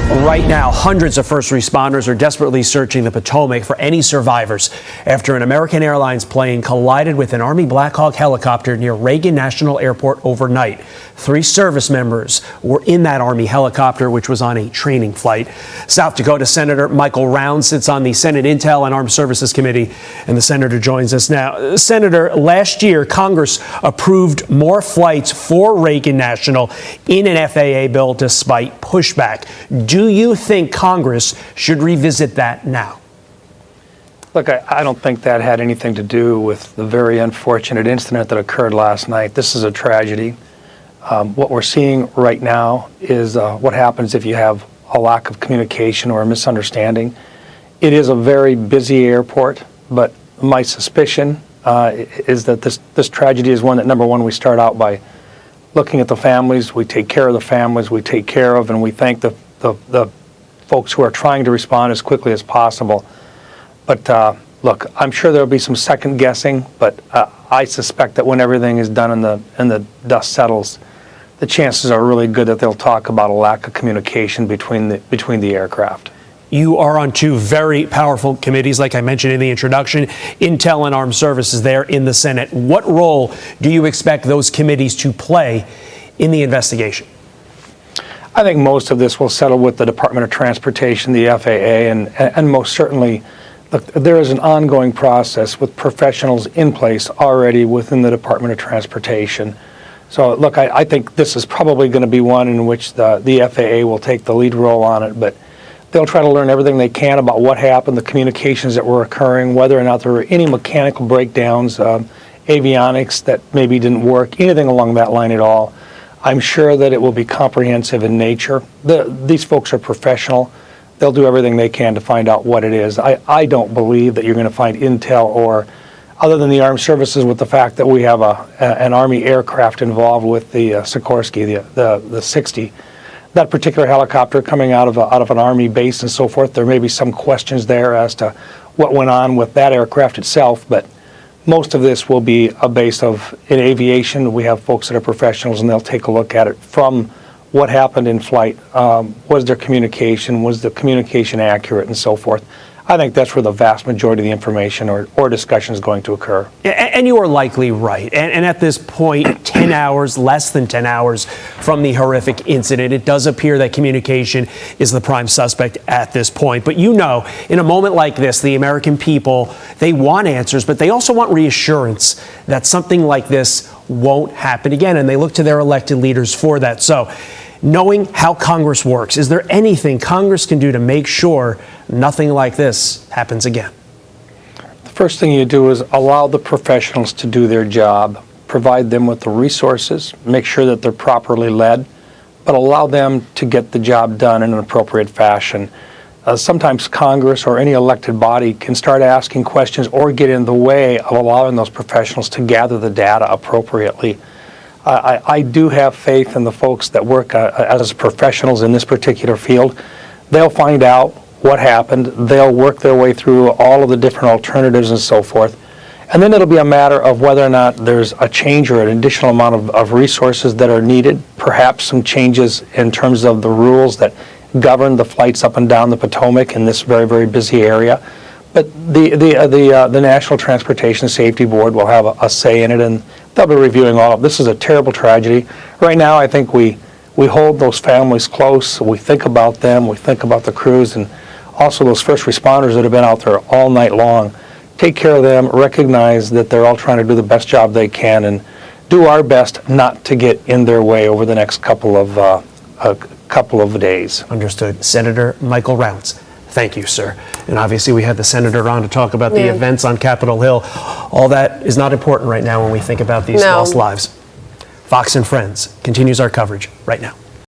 Right now, hundreds of first responders are desperately searching the Potomac for any survivors after an American Airlines plane collided with an Army Black Hawk helicopter near Reagan National Airport overnight. 3 service members were in that Army helicopter, which was on a training flight. South Dakota Senator Michael Rounds sits on the Senate Intel and Armed Services Committee, and the senator joins us now. Senator, last year, Congress approved more flights for Reagan National in an FAA bill despite pushback. Do you think Congress should revisit that now? Look, I don't think that had anything to do with the very unfortunate incident that occurred last night. This is a tragedy. What we're seeing right now is what happens if you have a lack of communication or a misunderstanding. It is a very busy airport, but my suspicion is that this tragedy is one that, number one, we start out by looking at the families. We take care of the families. We take care of and we thank the folks who are trying to respond as quickly as possible. But look, I'm sure there'll be some second guessing, but I suspect that when everything is done and the dust settles, the chances are really good that they'll talk about a lack of communication between the aircraft. You are on 2 very powerful committees, like I mentioned in the introduction, Intel and Armed Services there in the Senate. What role do you expect those committees to play in the investigation? I think most of this will settle with the Department of Transportation, the FAA, and most certainly, look, there is an ongoing process with professionals in place already within the Department of Transportation. So, look, I think this is probably going to be one in which the FAA will take the lead role on it, but they'll try to learn everything they can about what happened, the communications that were occurring, whether or not there were any mechanical breakdowns, avionics that maybe didn't work, anything along that line at all. I'm sure that it will be comprehensive in nature. These folks are professional. They'll do everything they can to find out what it is. I don't believe that you're going to find intel or, other than the Armed Services, with the fact that we have an Army aircraft involved with the Sikorsky, the 60. That particular helicopter coming out of an Army base and so forth, there may be some questions there as to what went on with that aircraft itself, but most of this will be a base of, in aviation, we have folks that are professionals and they'll take a look at it from what happened in flight. Was there communication? Was the communication accurate and so forth? I think that's where the vast majority of the information or discussion is going to occur. And you are likely right. And at this point, 10 hours, less than 10 hours from the horrific incident, it does appear that communication is the prime suspect at this point. But you know, in a moment like this, the American people, they want answers, but they also want reassurance that something like this won't happen again. And they look to their elected leaders for that. So, knowing how Congress works, is there anything Congress can do to make sure nothing like this happens again? The first thing you do is allow the professionals to do their job, provide them with the resources, make sure that they're properly led, but allow them to get the job done in an appropriate fashion. Sometimes Congress or any elected body can start asking questions or get in the way of allowing those professionals to gather the data appropriately. I do have faith in the folks that work as professionals in this particular field. They'll find out what happened. They'll work their way through all of the different alternatives and so forth. And then it'll be a matter of whether or not there's a change or an additional amount of resources that are needed, perhaps some changes in terms of the rules that govern the flights up and down the Potomac in this very, very busy area. But the National Transportation Safety Board will have a say in it, and they'll be reviewing all of this. Is a terrible tragedy. Right now, I think we hold those families close. We think about them. We think about the crews and also those first responders that have been out there all night long. Take care of them. Recognize that they're all trying to do the best job they can, and do our best not to get in their way over the next couple of days. Understood. Senator Michael Rounds. Thank you, sir. And obviously we had the senator on to talk about the events on Capitol Hill. All that is not important right now when we think about these lost lives. Fox and Friends continues our coverage right now.